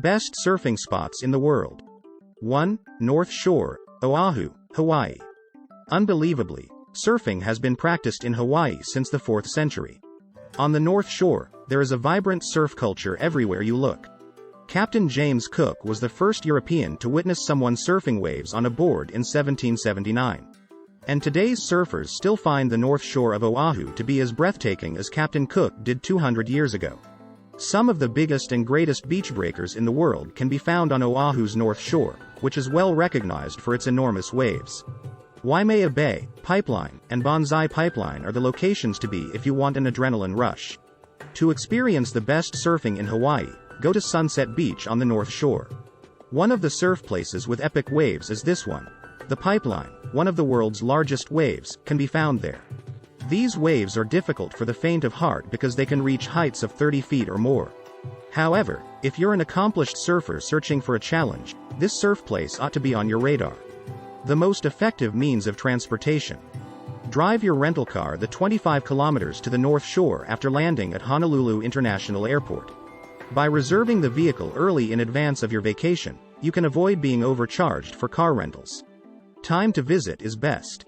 Best surfing spots in the world. 1. North Shore, Oahu, Hawaii. Unbelievably, surfing has been practiced in Hawaii since the 4th century. On the North Shore, there is a vibrant surf culture everywhere you look. Captain James Cook was the first European to witness someone surfing waves on a board in 1779. And today's surfers still find the North Shore of Oahu to be as breathtaking as Captain Cook did 200 years ago. Some of the biggest and greatest beach breakers in the world can be found on Oahu's North Shore, which is well recognized for its enormous waves. Waimea Bay, Pipeline, and Bonsai Pipeline are the locations to be if you want an adrenaline rush. To experience the best surfing in Hawaii, go to Sunset Beach on the North Shore. One of the surf places with epic waves is this one. The Pipeline, one of the world's largest waves, can be found there. These waves are difficult for the faint of heart because they can reach heights of 30 feet or more. However, if you're an accomplished surfer searching for a challenge, this surf place ought to be on your radar. The most effective means of transportation. Drive your rental car the 25 kilometers to the North Shore after landing at Honolulu International Airport. By reserving the vehicle early in advance of your vacation, you can avoid being overcharged for car rentals. Time to visit is best.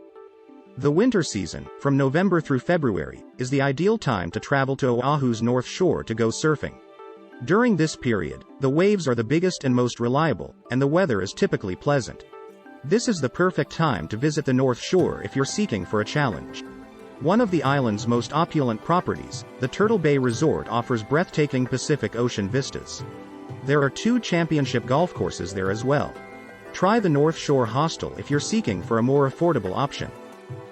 The winter season, from November through February, is the ideal time to travel to Oahu's North Shore to go surfing. During this period, the waves are the biggest and most reliable, and the weather is typically pleasant. This is the perfect time to visit the North Shore if you're seeking for a challenge. One of the island's most opulent properties, the Turtle Bay Resort, offers breathtaking Pacific Ocean vistas. There are 2 championship golf courses there as well. Try the North Shore Hostel if you're seeking for a more affordable option.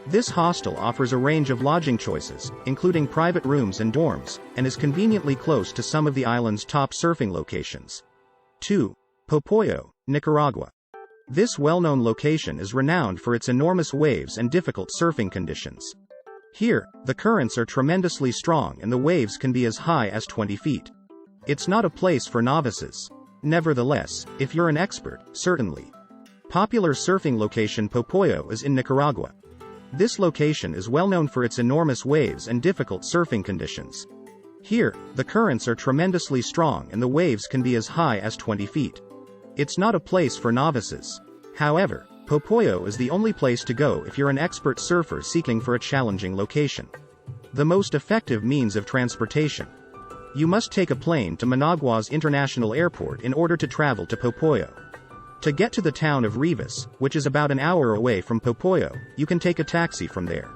This hostel offers a range of lodging choices, including private rooms and dorms, and is conveniently close to some of the island's top surfing locations. 2. Popoyo, Nicaragua. This well-known location is renowned for its enormous waves and difficult surfing conditions. Here, the currents are tremendously strong and the waves can be as high as 20 feet. It's not a place for novices. Nevertheless, if you're an expert, certainly. Popular surfing location Popoyo is in Nicaragua. This location is well known for its enormous waves and difficult surfing conditions. Here, the currents are tremendously strong and the waves can be as high as 20 feet. It's not a place for novices. However, Popoyo is the only place to go if you're an expert surfer seeking for a challenging location. The most effective means of transportation. You must take a plane to Managua's International Airport in order to travel to Popoyo. To get to the town of Rivas, which is about an hour away from Popoyo, you can take a taxi from there.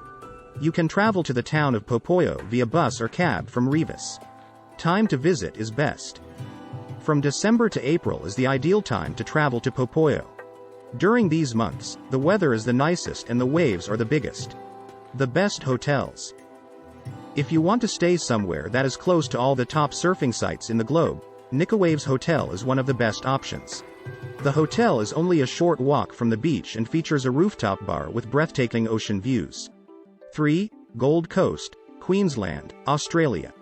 You can travel to the town of Popoyo via bus or cab from Rivas. Time to visit is best. From December to April is the ideal time to travel to Popoyo. During these months, the weather is the nicest and the waves are the biggest. The best hotels. If you want to stay somewhere that is close to all the top surfing sites in the globe, Nicawaves Hotel is one of the best options. The hotel is only a short walk from the beach and features a rooftop bar with breathtaking ocean views. 3. Gold Coast, Queensland, Australia.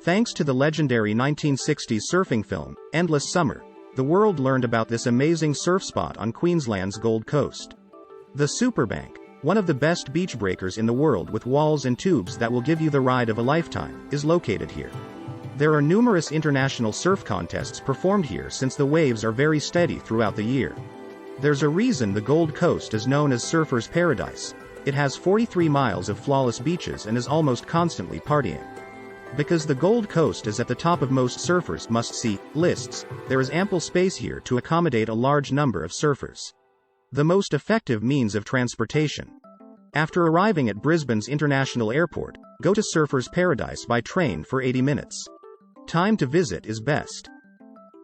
Thanks to the legendary 1960s surfing film, Endless Summer, the world learned about this amazing surf spot on Queensland's Gold Coast. The Superbank, one of the best beach breakers in the world with walls and tubes that will give you the ride of a lifetime, is located here. There are numerous international surf contests performed here since the waves are very steady throughout the year. There's a reason the Gold Coast is known as Surfer's Paradise. It has 43 miles of flawless beaches and is almost constantly partying. Because the Gold Coast is at the top of most surfers' must-see lists, there is ample space here to accommodate a large number of surfers. The most effective means of transportation. After arriving at Brisbane's International Airport, go to Surfer's Paradise by train for 80 minutes. Time to visit is best.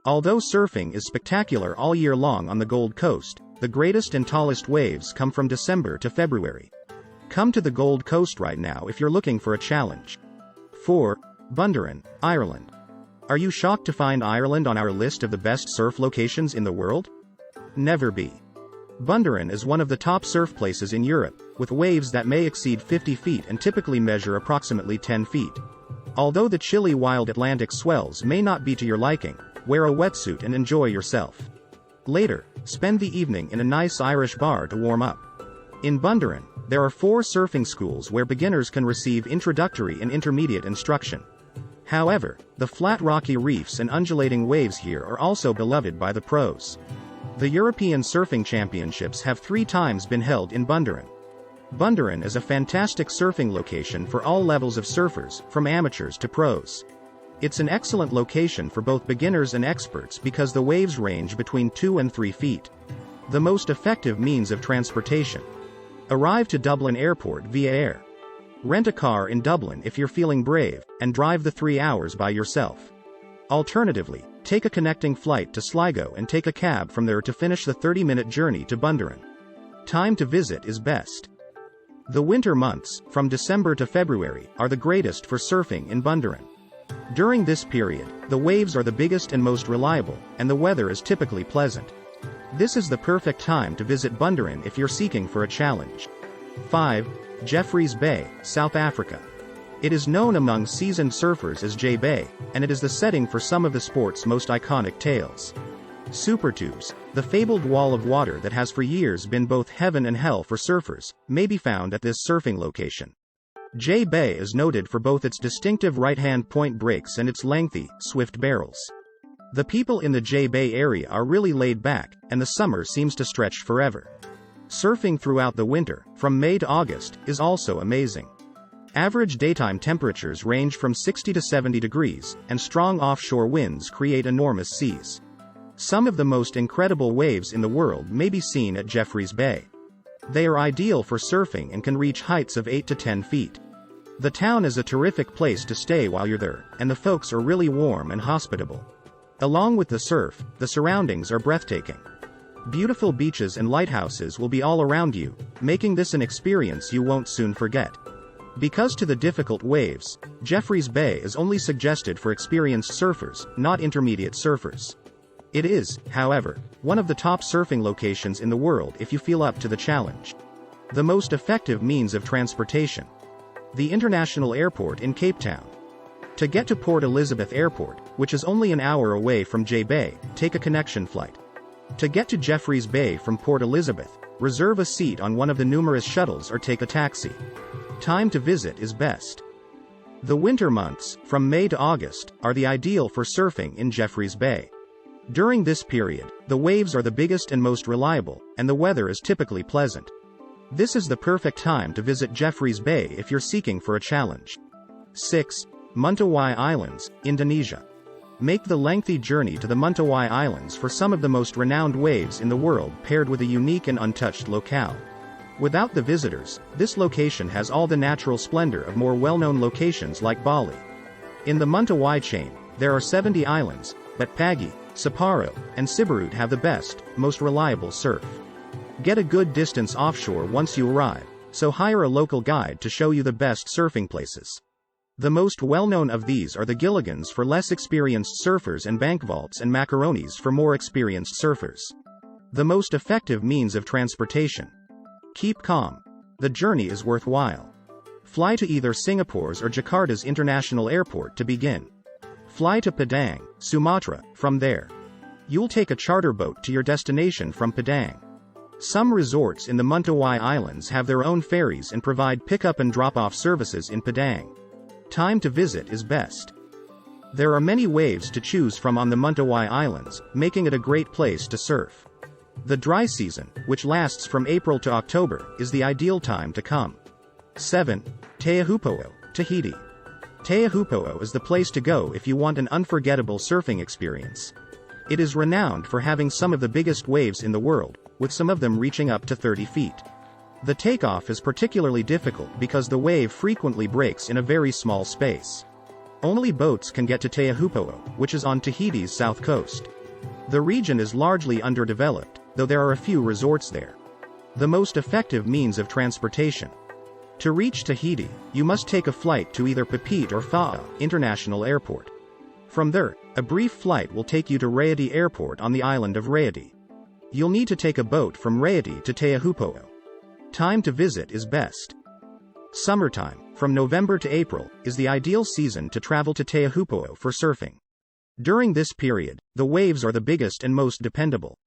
Although surfing is spectacular all year long on the Gold Coast, the greatest and tallest waves come from December to February. Come to the Gold Coast right now if you're looking for a challenge. 4. Bundoran, Ireland. Are you shocked to find Ireland on our list of the best surf locations in the world? Never be. Bundoran is one of the top surf places in Europe, with waves that may exceed 50 feet and typically measure approximately 10 feet. Although the chilly wild Atlantic swells may not be to your liking, wear a wetsuit and enjoy yourself. Later, spend the evening in a nice Irish bar to warm up. In Bundoran, there are 4 surfing schools where beginners can receive introductory and intermediate instruction. However, the flat rocky reefs and undulating waves here are also beloved by the pros. The European Surfing Championships have 3 times been held in Bundoran. Bundoran is a fantastic surfing location for all levels of surfers, from amateurs to pros. It's an excellent location for both beginners and experts because the waves range between 2 and 3 feet. The most effective means of transportation. Arrive to Dublin Airport via air. Rent a car in Dublin if you're feeling brave, and drive the 3 hours by yourself. Alternatively, take a connecting flight to Sligo and take a cab from there to finish the 30-minute journey to Bundoran. Time to visit is best. The winter months, from December to February, are the greatest for surfing in Bundoran. During this period, the waves are the biggest and most reliable, and the weather is typically pleasant. This is the perfect time to visit Bundoran if you're seeking for a challenge. 5. Jeffreys Bay, South Africa. It is known among seasoned surfers as J Bay, and it is the setting for some of the sport's most iconic tales. Supertubes, the fabled wall of water that has for years been both heaven and hell for surfers, may be found at this surfing location. J Bay is noted for both its distinctive right-hand point breaks and its lengthy, swift barrels. The people in the J Bay area are really laid back, and the summer seems to stretch forever. Surfing throughout the winter, from May to August, is also amazing. Average daytime temperatures range from 60 to 70 degrees, and strong offshore winds create enormous seas. Some of the most incredible waves in the world may be seen at Jeffreys Bay. They are ideal for surfing and can reach heights of 8 to 10 feet. The town is a terrific place to stay while you're there, and the folks are really warm and hospitable. Along with the surf, the surroundings are breathtaking. Beautiful beaches and lighthouses will be all around you, making this an experience you won't soon forget. Because to the difficult waves, Jeffreys Bay is only suggested for experienced surfers, not intermediate surfers. It is, however, one of the top surfing locations in the world if you feel up to the challenge. The most effective means of transportation. The International Airport in Cape Town. To get to Port Elizabeth Airport, which is only an hour away from J Bay, take a connection flight. To get to Jeffreys Bay from Port Elizabeth, reserve a seat on one of the numerous shuttles or take a taxi. Time to visit is best. The winter months, from May to August, are the ideal for surfing in Jeffreys Bay. During this period, the waves are the biggest and most reliable, and the weather is typically pleasant. This is the perfect time to visit Jeffreys Bay if you're seeking for a challenge. 6. Mentawai Islands, Indonesia. Make the lengthy journey to the Mentawai Islands for some of the most renowned waves in the world paired with a unique and untouched locale. Without the visitors, this location has all the natural splendor of more well-known locations like Bali. In the Mentawai chain, there are 70 islands, but Pagi, Sapporo, and Siberut have the best, most reliable surf. Get a good distance offshore once you arrive, so hire a local guide to show you the best surfing places. The most well-known of these are the Gilligans for less experienced surfers and Bankvaults and Macaronis for more experienced surfers. The most effective means of transportation. Keep calm. The journey is worthwhile. Fly to either Singapore's or Jakarta's International Airport to begin. Fly to Padang, Sumatra, from there. You'll take a charter boat to your destination from Padang. Some resorts in the Mentawai Islands have their own ferries and provide pick-up and drop-off services in Padang. Time to visit is best. There are many waves to choose from on the Mentawai Islands, making it a great place to surf. The dry season, which lasts from April to October, is the ideal time to come. 7. Teahupoo, Tahiti. Teahupoo is the place to go if you want an unforgettable surfing experience. It is renowned for having some of the biggest waves in the world, with some of them reaching up to 30 feet. The takeoff is particularly difficult because the wave frequently breaks in a very small space. Only boats can get to Teahupoo, which is on Tahiti's south coast. The region is largely underdeveloped, though there are a few resorts there. The most effective means of transportation. To reach Tahiti, you must take a flight to either Papeete or Fa'a International Airport. From there, a brief flight will take you to Rayiti Airport on the island of Rayiti. You'll need to take a boat from Rayiti to Teahupoo. Time to visit is best. Summertime, from November to April, is the ideal season to travel to Teahupoo for surfing. During this period, the waves are the biggest and most dependable.